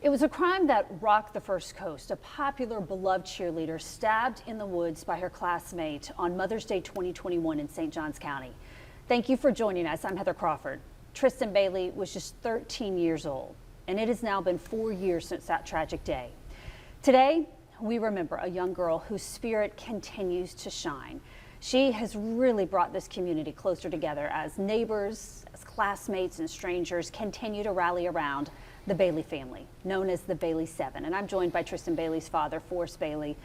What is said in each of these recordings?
It was a crime that rocked the First Coast. A popular, beloved cheerleader stabbed in the woods by her classmate on Mother's Day 2021 in St. Johns County. Thank you for joining us. I'm Heather Crawford. Tristyn Bailey was just 13 years old, and it has now been 4 years since that tragic day. Today, we remember a young girl whose spirit continues to shine. She has really brought this community closer together as neighbors, as classmates, and strangers continue to rally around the Bailey family, known as the Bailey Seven. And I'm joined by Tristyn Bailey's father, Forrest Bailey,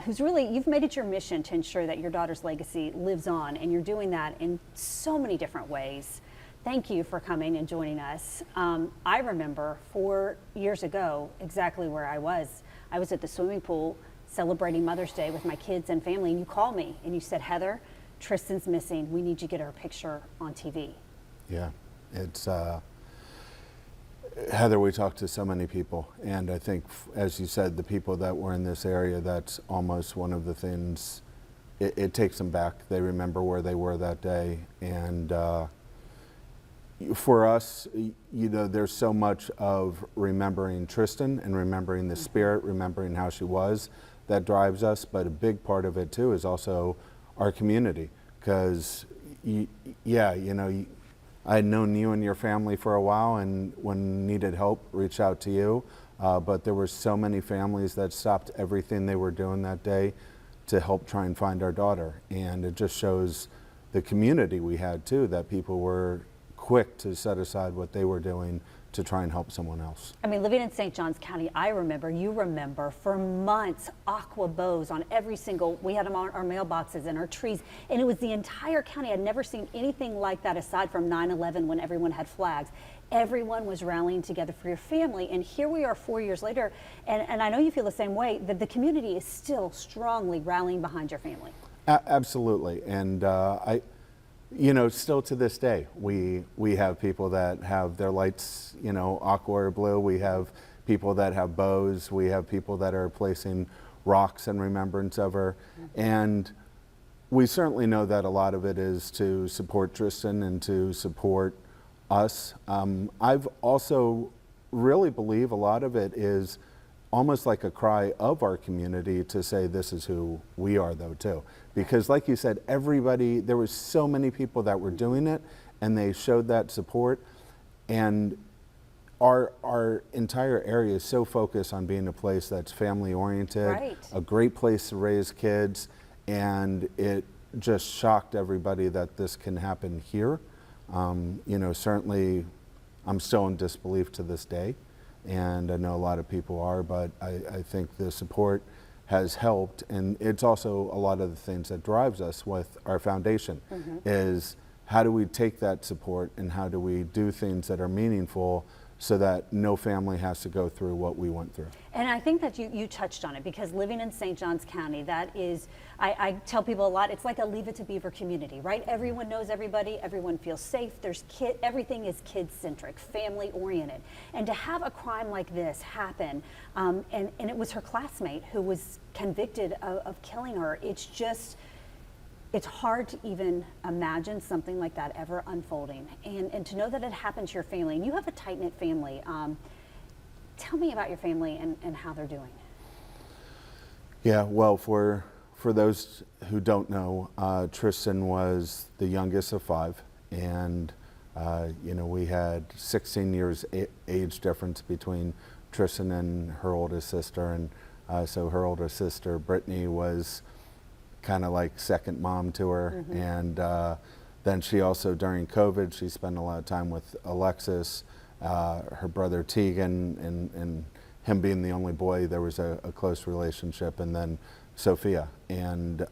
who's really, you've made it your mission to ensure that your daughter's legacy lives on, and you're doing that in so many different ways. Thank you for coming and joining us. I remember 4 years ago exactly where I was. I was at the swimming pool celebrating Mother's Day with my kids and family, and you called me and you said, Heather, Tristyn's missing. We need you to get her picture on TV. Yeah, it's, Heather, we talked to so many people, and I think, as you said, the people that were in this area, that's almost one of the things, it takes them back. They remember where they were that day, and for us, you know, there's so much of remembering Tristyn and remembering the spirit, remembering how she was, that drives us, but a big part of it too is also our community, because yeah, you know, I had known you and your family for a while, and when needed help, reached out to you, but there were so many families that stopped everything they were doing that day to help try and find our daughter, and it just shows the community we had too, that people were quick to set aside what they were doing to try and help someone else. I mean, living in St. Johns County, I remember, you remember, for months, aqua bows on every single, we had them on our mailboxes and our trees, and it was the entire county. I'd never seen anything like that aside from 9/11 when everyone had flags. Everyone was rallying together for your family, and here we are 4 years later, and I know you feel the same way, that the community is still strongly rallying behind your family. Absolutely, and you know, still to this day, we have people that have their lights, you know, aqua or blue. We have people that have bows. We have people that are placing rocks in remembrance of her. And we certainly know that a lot of it is to support Tristyn and to support us. I've also really believe a lot of it is almost like a cry of our community to say this is who we are, though, too. Because like you said, everybody, there was so many people that were doing it, and they showed that support. And our entire area is so focused on being a place that's family oriented, right, a great place to raise kids, and it just shocked everybody that this can happen here. You know, certainly I'm still in disbelief to this day, and I know a lot of people are, but I think the support has helped, and it's also a lot of the things that drives us with our foundation, is how do we take that support and how do we do things that are meaningful so that no family has to go through what we went through. And I think that you touched on it, because living in St. Johns County, that is, I tell people a lot, it's like a Leave It to Beaver community, right? Everyone knows everybody, everyone feels safe, everything is kid-centric, family-oriented. And to have a crime like this happen, and it was her classmate who was convicted of killing her, it's just, it's hard to even imagine something like that ever unfolding. And to know that it happened to your family, and you have a tight-knit family. Tell me about your family and how they're doing. Yeah, well, for those who don't know, Tristyn was the youngest of 5, and you know, we had 16 years age difference between Tristyn and her oldest sister, and so her older sister, Brittany, was kind of like second mom to her. And then she also, during COVID, she spent a lot of time with Alexis, her brother Tegan, and him being the only boy, there was a close relationship, and then Sophia. And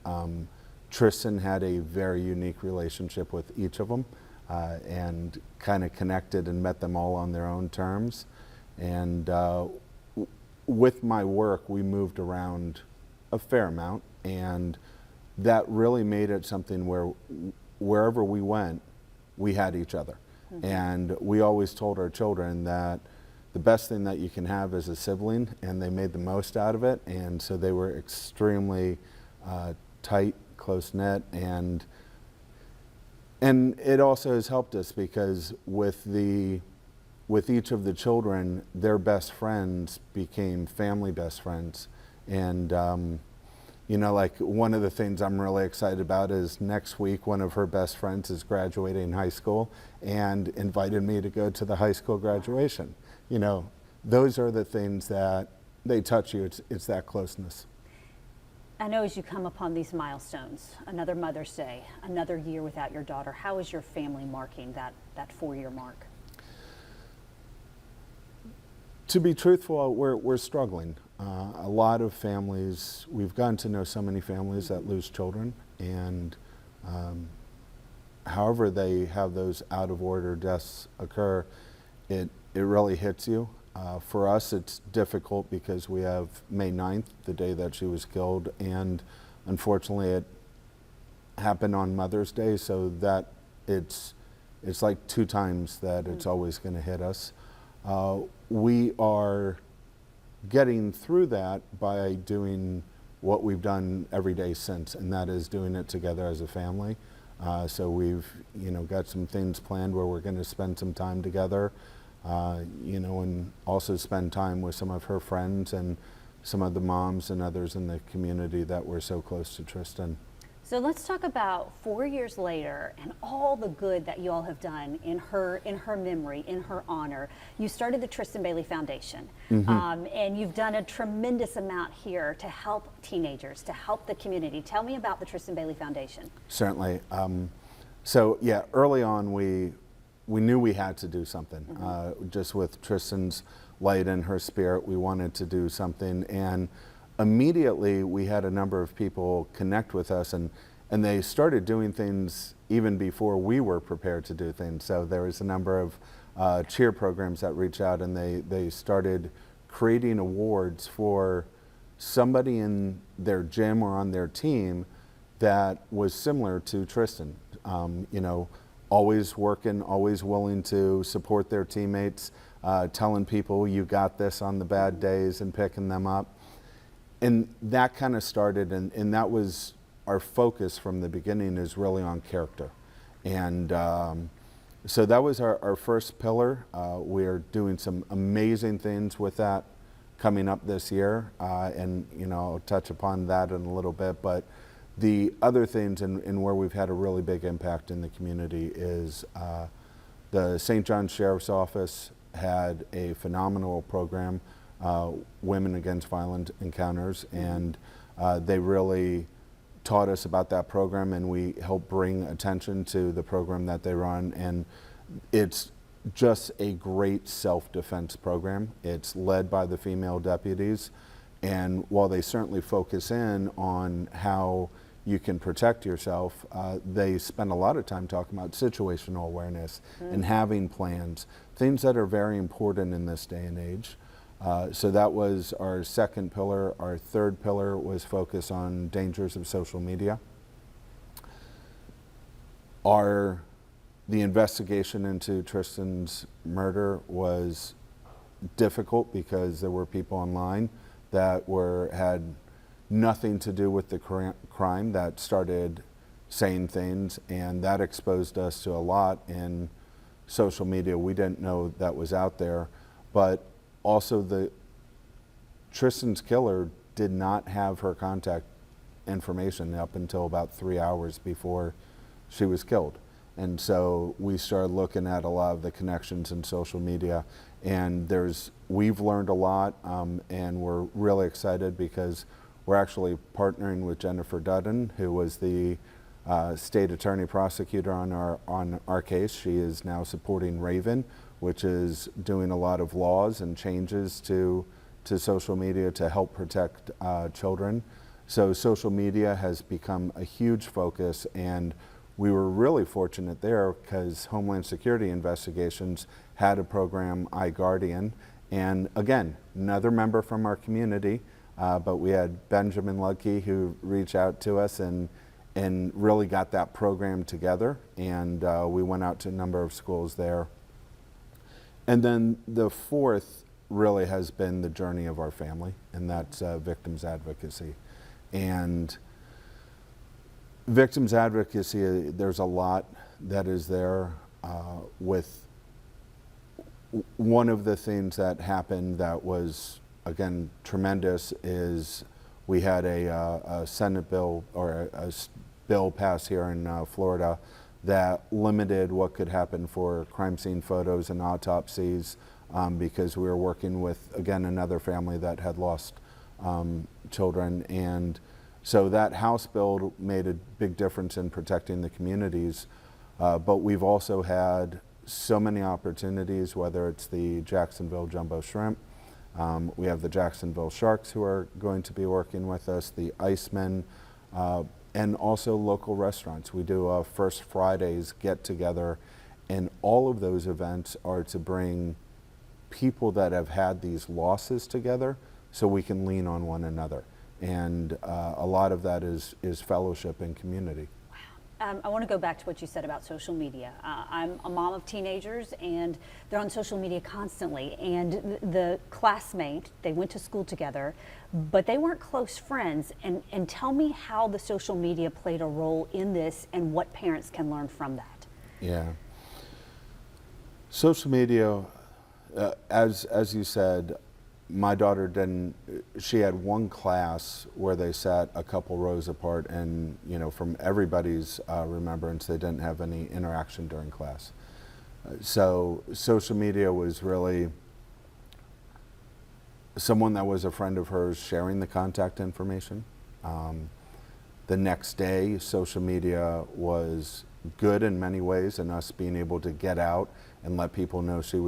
Tristyn had a very unique relationship with each of them, and kind of connected and met them all on their own terms. And with my work, we moved around a fair amount, and that really made it something where wherever we went, we had each other. And we always told our children that the best thing that you can have is a sibling, and they made the most out of it. And so they were extremely tight, close-knit, and it also has helped us, because with the with each of the children, their best friends became family best friends. And, you know, like one of the things I'm really excited about is next week, one of her best friends is graduating high school and invited me to go to the high school graduation. You know, those are the things that they touch you. It's that closeness. I know as you come upon these milestones, another Mother's Day, another year without your daughter, how is your family marking that 4-year mark? To be truthful, we're struggling. A lot of families, we've gotten to know so many families that lose children, and however they have those out of order deaths occur, it really hits you. For us, it's difficult because we have May 9th, the day that she was killed, and unfortunately it happened on Mother's Day, so that it's like 2 times that it's always going to hit us. We are getting through that by doing what we've done every day since, and that is doing it together as a family. So we've, you know, got some things planned where we're going to spend some time together, you know, and also spend time with some of her friends and some of the moms and others in the community that were so close to Tristyn. So let's talk about 4 years later and all the good that you all have done in her memory, in her honor. You started the Tristyn Bailey Foundation, and you've done a tremendous amount here to help teenagers, to help the community. Tell me about the Tristyn Bailey Foundation. Certainly. So yeah, early on we knew we had to do something. Just with Tristyn's light and her spirit, we wanted to do something, and immediately we had a number of people connect with us, and they started doing things even before we were prepared to do things. So there was a number of cheer programs that reached out, and they started creating awards for somebody in their gym or on their team that was similar to Tristyn. You know, always working, always willing to support their teammates, telling people you got this on the bad days and picking them up. And that kind of started, and that was our focus from the beginning, is really on character. And so that was our first pillar. We're doing some amazing things with that coming up this year, and you know, I'll touch upon that in a little bit. But the other things and where we've had a really big impact in the community is the St. John Sheriff's Office had a phenomenal program, Women Against Violent Encounters, and they really taught us about that program, and we helped bring attention to the program that they run. And it's just a great self-defense program. It's led by the female deputies, and while they certainly focus in on how you can protect yourself, they spend a lot of time talking about situational awareness and having plans, things that are very important in this day and age. So that was our second pillar. Our third pillar was focus on dangers of social media. The investigation into Tristyn's murder was difficult because there were people online that had nothing to do with the crime that started saying things, and that exposed us to a lot in social media we didn't know that was out there. But also, Tristyn's killer did not have her contact information up until about 3 hours before she was killed. And so we started looking at a lot of the connections in social media, and we've learned a lot, and we're really excited because we're actually partnering with Jennifer Dudden, who was the state attorney prosecutor on our case. She is now supporting Raven, which is doing a lot of laws and changes to social media to help protect children. So social media has become a huge focus, and we were really fortunate there because Homeland Security Investigations had a program, iGuardian, and again, another member from our community, but we had Benjamin Ludke who reached out to us and really got that program together, and we went out to a number of schools there. And then the fourth really has been the journey of our family, and that's victims advocacy. And victims advocacy, there's a lot that is there with One of the things that happened that was, again, tremendous is we had a Senate bill or bill passed here in Florida that limited what could happen for crime scene photos and autopsies because we were working with, again, another family that had lost children. And so that House bill made a big difference in protecting the communities. But we've also had so many opportunities, whether it's the Jacksonville Jumbo Shrimp, we have the Jacksonville Sharks who are going to be working with us, the Icemen, and also local restaurants. We do a First Fridays get together, and all of those events are to bring people that have had these losses together so we can lean on one another. And a lot of that is fellowship and community. I want to go back to what you said about social media. I'm a mom of teenagers, and they're on social media constantly. And the classmate, they went to school together, but they weren't close friends. And tell me how the social media played a role in this and what parents can learn from that. Yeah. Social media, as you said, my daughter she had one class where they sat a couple rows apart, and from everybody's remembrance, they didn't have any interaction during class. So social media was really someone that was a friend of hers sharing the contact information. The next day, social media was good in many ways, and us being able to get out and let people know she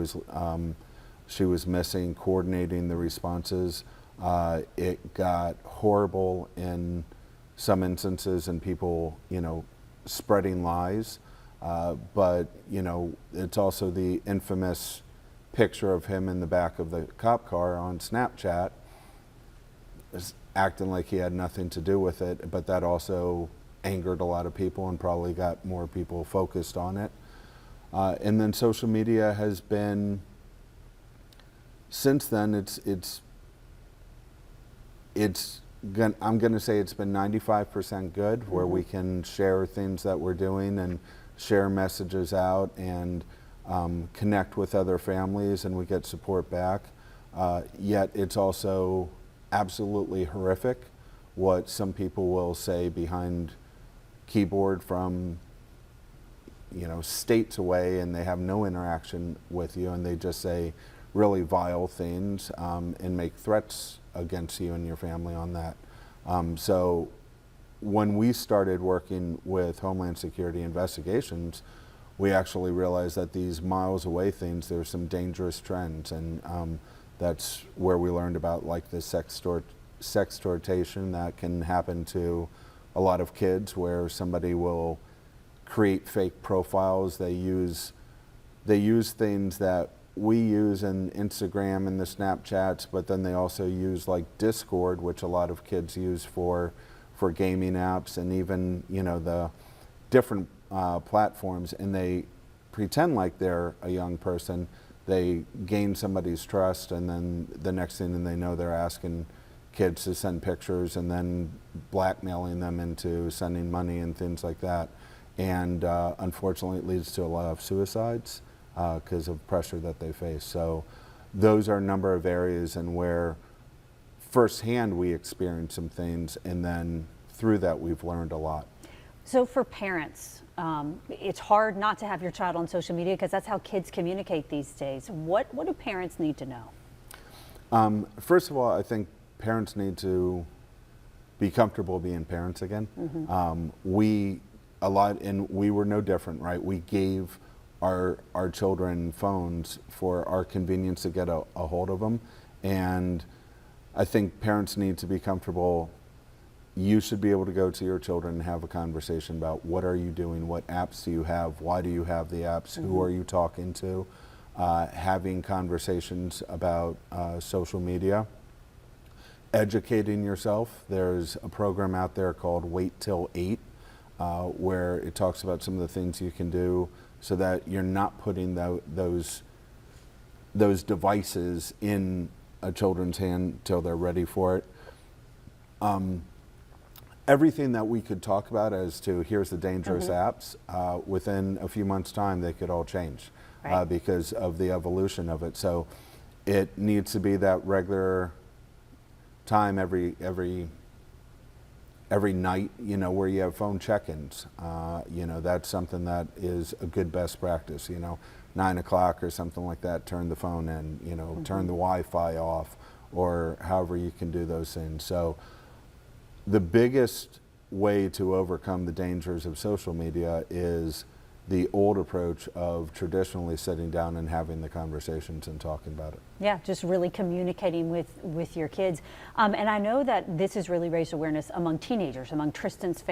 was missing, coordinating the responses. It got horrible in some instances, and people, spreading lies. But it's also the infamous picture of him in the back of the cop car on Snapchat, acting like he had nothing to do with it. But that also angered a lot of people and probably got more people focused on it. And then social media has been, since then, I'm going to say it's been 95% good, where we can share things that we're doing and share messages out and connect with other families, and we get support back. Yet it's also absolutely horrific what some people will say behind keyboard from states away, and they have no interaction with you, and they just say really vile things and make threats against you and your family on that. So when we started working with Homeland Security investigations, we actually realized that these miles away things, there's some dangerous trends, and that's where we learned about like the sextortation that can happen to a lot of kids, where somebody will create fake profiles. They use things that we use in Instagram and the Snapchats, but then they also use like Discord, which a lot of kids use for gaming apps, and even the different platforms, and they pretend like they're a young person. They gain somebody's trust, and then the next thing they know, they're asking kids to send pictures and then blackmailing them into sending money and things like that. And unfortunately, it leads to a lot of suicides because of pressure that they face. So those are a number of areas and where firsthand we experience some things, and then through that we've learned a lot. So for parents, it's hard not to have your child on social media because that's how kids communicate these days. What do parents need to know? First of all, I think parents need to be comfortable being parents again. We were no different, right? We gave our children phones for our convenience to get a hold of them, and I think parents need to be comfortable. You should be able to go to your children and have a conversation about what are you doing, what apps do you have, why do you have the apps, who are you talking to, having conversations about social media, educating yourself. There's a program out there called Wait Till 8, where it talks about some of the things you can do so that you're not putting those devices in a children's hand till they're ready for it. Everything that we could talk about as to here's the dangerous apps, within a few months' time they could all change. Right. because of the evolution of it. So it needs to be that regular time every night, where you have phone check-ins. That's something that is a good best practice. 9 o'clock or something like that, turn the phone in, turn the Wi-Fi off, or however you can do those things. So the biggest way to overcome the dangers of social media is the old approach of traditionally sitting down and having the conversations and talking about it. Yeah, just really communicating with your kids. And I know that this has really raised awareness among teenagers, among Tristyn's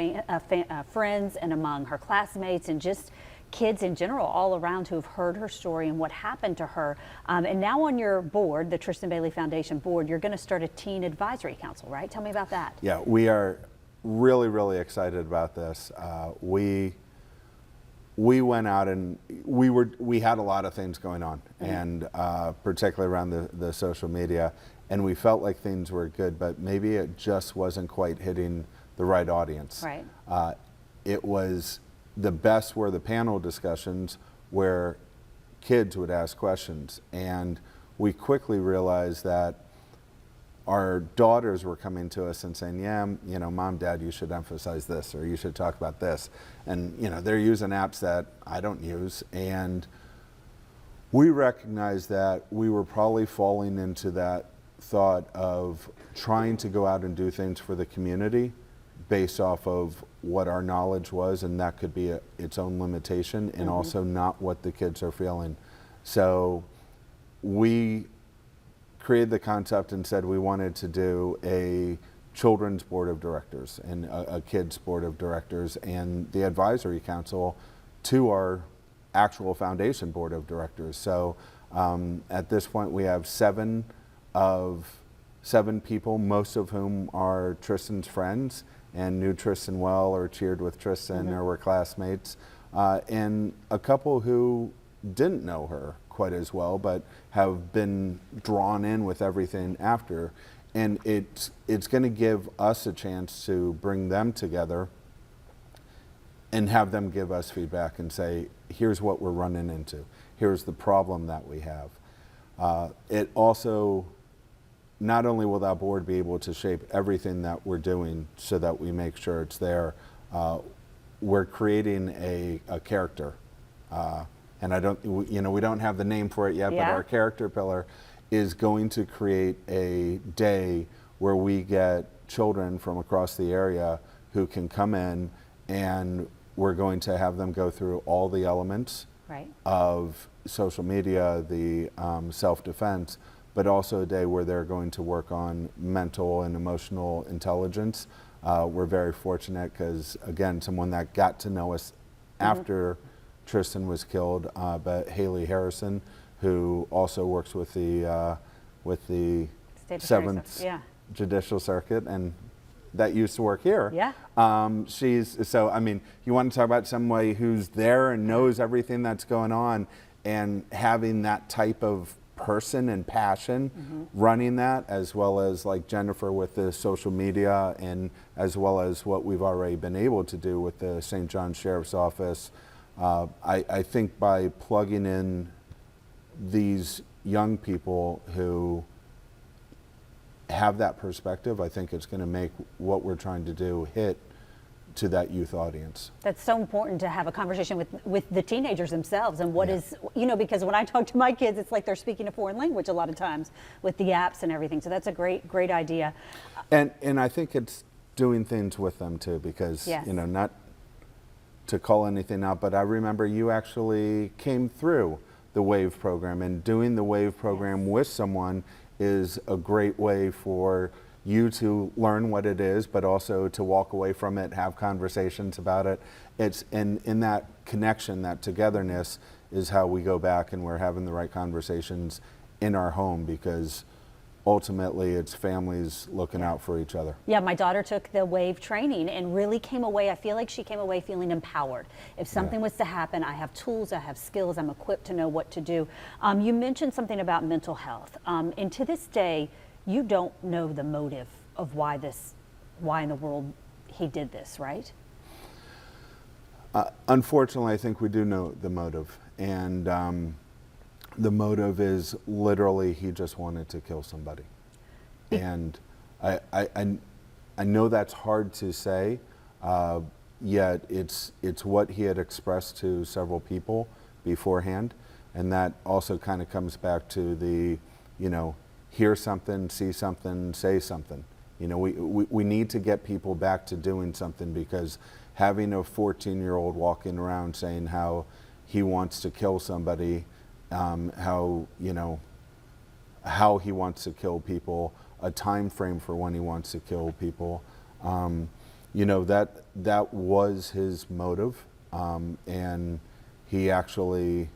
friends, and among her classmates, and just kids in general all around who have heard her story and what happened to her. And now on your board, the Tristyn Bailey Foundation board, you're going to start a teen advisory council, right? Tell me about that. Yeah, we are really, really excited about this. We went out and we had a lot of things going on, and particularly around the social media, and we felt like things were good, but maybe it just wasn't quite hitting the right audience. Right. It was the best were the panel discussions where kids would ask questions, and we quickly realized that our daughters were coming to us and saying, yeah, Mom, Dad, you should emphasize this, or you should talk about this. And, they're using apps that I don't use. And we recognized that we were probably falling into that thought of trying to go out and do things for the community based off of what our knowledge was, and that could be its own limitation, and also not what the kids are feeling. So we created the concept and said we wanted to do a children's board of directors and a kids board of directors, and the advisory council to our actual foundation board of directors. So at this point we have seven people, most of whom are Tristyn's friends and knew Tristyn well or cheered with Tristyn or were classmates, and a couple who didn't know her quite as well, but have been drawn in with everything after. And it's going to give us a chance to bring them together and have them give us feedback and say, here's what we're running into. Here's the problem that we have. It also, not only will that board be able to shape everything that we're doing so that we make sure it's there, we're creating a character. And we don't have the name for it yet, but our character pillar is going to create a day where we get children from across the area who can come in, and we're going to have them go through all the elements of social media, the self-defense, but also a day where they're going to work on mental and emotional intelligence. We're very fortunate because, again, someone that got to know us after Tristyn was killed, but Haley Harrison, who also works with the Seventh Judicial Circuit, and that used to work here. Yeah. You want to talk about somebody who's there and knows everything that's going on, and having that type of person and passion running that, as well as like Jennifer with the social media, and as well as what we've already been able to do with the St. John Sheriff's Office. I think by plugging in these young people who have that perspective, I think it's going to make what we're trying to do hit to that youth audience. That's so important to have a conversation with the teenagers themselves, and what is, because when I talk to my kids, it's like they're speaking a foreign language a lot of times with the apps and everything. So that's a great idea. And I think it's doing things with them too, because, not to call anything out, but I remember you actually came through the WAVE program, and doing the WAVE program with someone is a great way for you to learn what it is, but also to walk away from it, have conversations about it. It's in that connection, that togetherness is how we go back and we're having the right conversations in our home, because ultimately it's families looking out for each other. Yeah, my daughter took the WAVE training and really came away, I feel like she came away feeling empowered. If something was to happen, I have tools, I have skills, I'm equipped to know what to do. You mentioned something about mental health, and to this day, you don't know the motive of why in the world he did this, right? Unfortunately, I think we do know the motive, and The motive is literally he just wanted to kill somebody. And I know that's hard to say, yet it's what he had expressed to several people beforehand. And that also kind of comes back to the, hear something, see something, say something. We need to get people back to doing something, because having a 14-year-old walking around saying how he wants to kill somebody, how he wants to kill people, a time frame for when he wants to kill people, that was his motive, and he actually,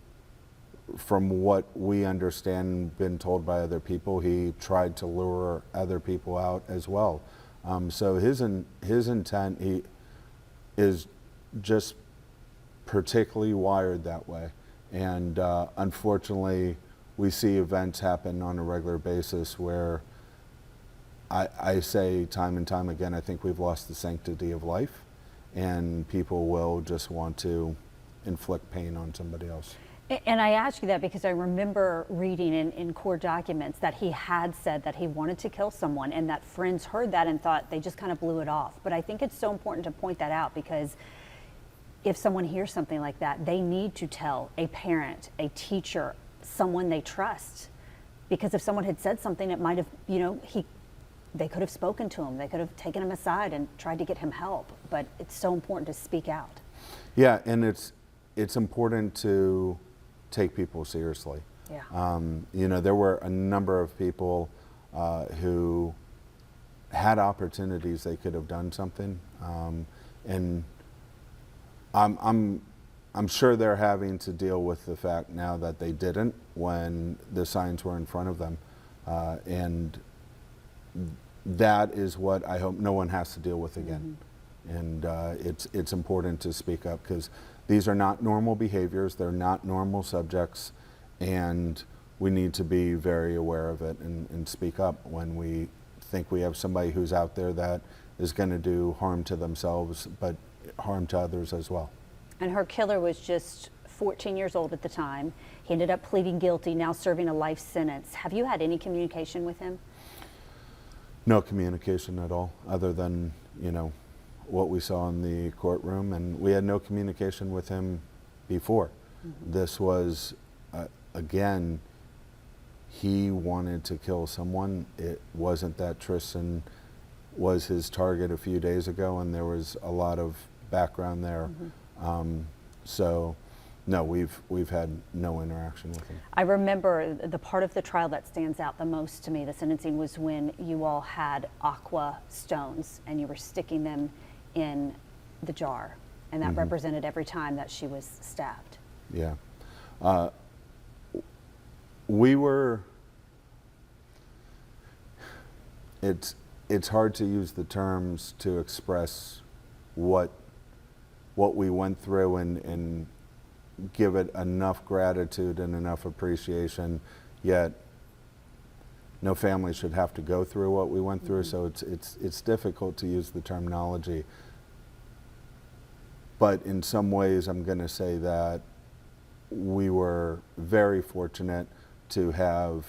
from what we understand, been told by other people, he tried to lure other people out as well. So his intent, he is just particularly wired that way. And unfortunately, we see events happen on a regular basis where I say time and time again, I think we've lost the sanctity of life, and people will just want to inflict pain on somebody else. And I ask you that because I remember reading in court documents that he had said that he wanted to kill someone, and that friends heard that and thought, they just kind of blew it off. But I think it's so important to point that out, because if someone hears something like that, they need to tell a parent, a teacher, someone they trust. Because if someone had said something, it might have, they could have spoken to him. They could have taken him aside and tried to get him help. But it's so important to speak out. Yeah, and it's important to take people seriously. Yeah. There were a number of people who had opportunities they could have done something, and I'm sure they're having to deal with the fact now that they didn't when the signs were in front of them, and that is what I hope no one has to deal with again. Mm-hmm. And it's important to speak up, because these are not normal behaviors, they're not normal subjects, and we need to be very aware of it and speak up when we think we have somebody who's out there that is going to do harm to themselves, but harm to others as well. And her killer was just 14 years old at the time. He ended up pleading guilty, now serving a life sentence. Have you had any communication with him? No communication at all, other than, what we saw in the courtroom, and we had no communication with him before. Mm-hmm. This was, again, he wanted to kill someone. It wasn't that Tristyn was his target a few days ago, and there was a lot of background there. Mm-hmm. So, no, we've had no interaction with him. I remember the part of the trial that stands out the most to me, the sentencing, was when you all had aqua stones and you were sticking them in the jar, and that mm-hmm. represented every time that she was stabbed. Yeah. It's hard to use the terms to express what we went through and give it enough gratitude and enough appreciation, yet no family should have to go through what we went through. Mm-hmm. So it's difficult to use the terminology. But in some ways, I'm going to say that we were very fortunate to have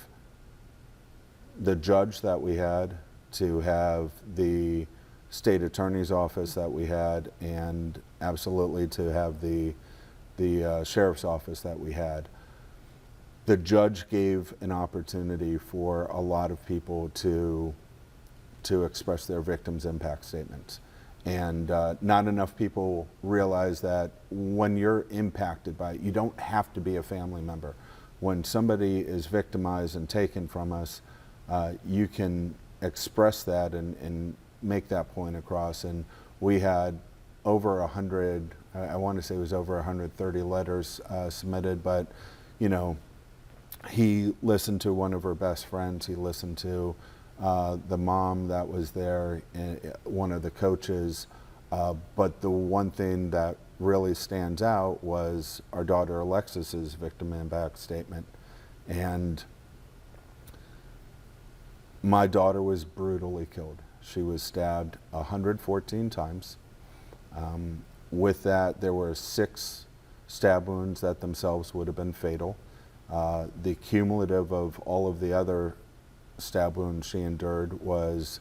the judge that we had, to have the state attorney's office that we had, and absolutely to have the sheriff's office that we had. The judge gave an opportunity for a lot of people to express their victims' impact statements. And not enough people realize that when you're impacted by it, you don't have to be a family member. When somebody is victimized and taken from us, you can express that and make that point across. And we had over 100, I want to say it was over 130 letters submitted, but he listened to one of her best friends. He listened to the mom that was there, one of the coaches. But the one thing that really stands out was our daughter Alexis's victim impact statement. And my daughter was brutally killed. She was stabbed 114 times. With that, there were 6 stab wounds that themselves would have been fatal. The cumulative of all of the other stab wounds she endured would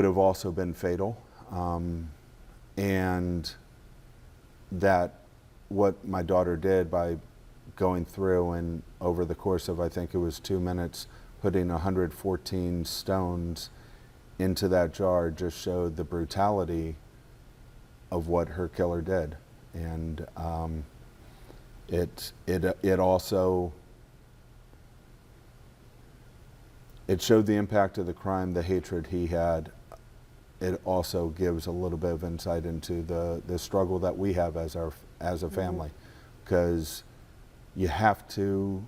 have also been fatal. And that what my daughter did by going through and over the course of, I think it was 2 minutes, putting 114 stones into that jar just showed the brutality of what her killer did. And it also, it showed the impact of the crime, the hatred he had. It also gives a little bit of insight into the struggle that we have as a family, because you have to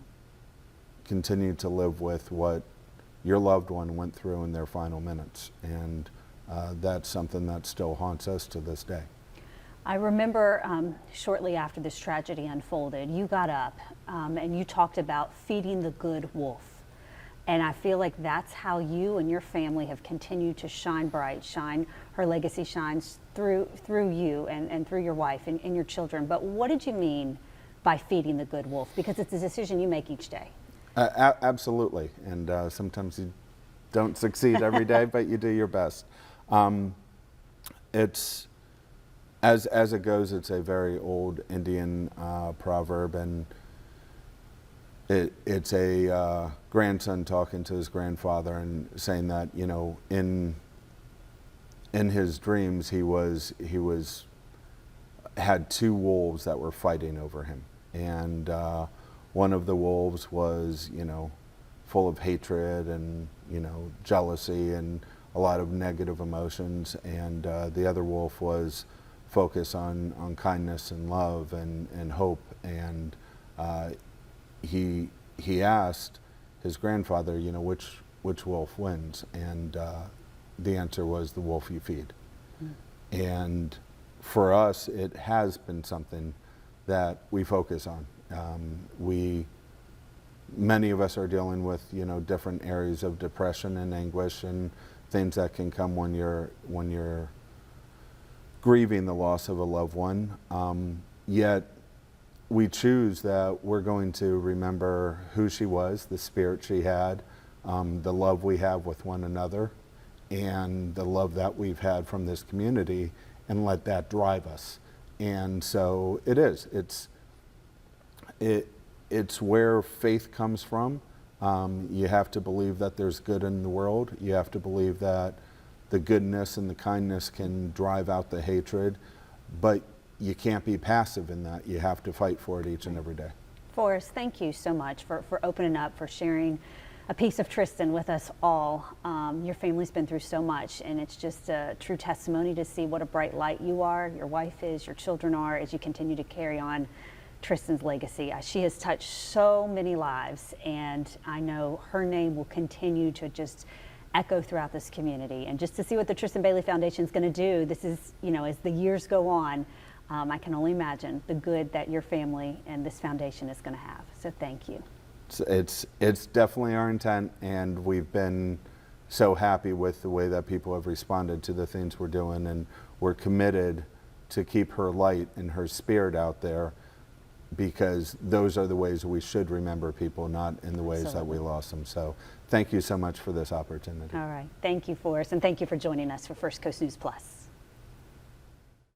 continue to live with what your loved one went through in their final minutes, and that's something that still haunts us to this day. I remember shortly after this tragedy unfolded, you got up and you talked about feeding the good wolf. And I feel like that's how you and your family have continued to shine bright, her legacy shines through you and through your wife and your children. But what did you mean by feeding the good wolf? Because it's a decision you make each day. Absolutely. And sometimes you don't succeed every day, but you do your best. It's, as it goes, it's a very old Indian proverb, and it's a grandson talking to his grandfather and saying that, you know, in his dreams he had two wolves that were fighting over him, and one of the wolves was, you know, full of hatred and, you know, jealousy and a lot of negative emotions, and the other wolf was focused on kindness and love and hope. And he asked his grandfather, you know, which wolf wins, and the answer was the wolf you feed. And for us, it has been something that we focus on. Many of us are dealing with, you know, different areas of depression and anguish and things that can come when you're grieving the loss of a loved one. Yet we choose that we're going to remember who she was, the spirit she had, the love we have with one another, and the love that we've had from this community, and let that drive us. And so it is. It's where faith comes from. You have to believe that there's good in the world. You have to believe that the goodness and the kindness can drive out the hatred, but you can't be passive in that. You have to fight for it each and every day. Forrest, thank you so much for opening up, for sharing a piece of Tristyn with us all. Your family's been through so much, and it's just a true testimony to see what a bright light you are, your wife is, your children are, as you continue to carry on Tristyn's legacy. She has touched so many lives, and I know her name will continue to just echo throughout this community. And just to see what the Tristyn Bailey Foundation is going to do, this is, you know, as the years go on, I can only imagine the good that your family and this foundation is going to have. So thank you. It's definitely our intent, and we've been so happy with the way that people have responded to the things we're doing, and we're committed to keep her light and her spirit out there, because those are the ways we should remember people, not in the ways that we lost them. So thank you so much for this opportunity. All right. Thank you, Forrest, and thank you for joining us for First Coast News Plus.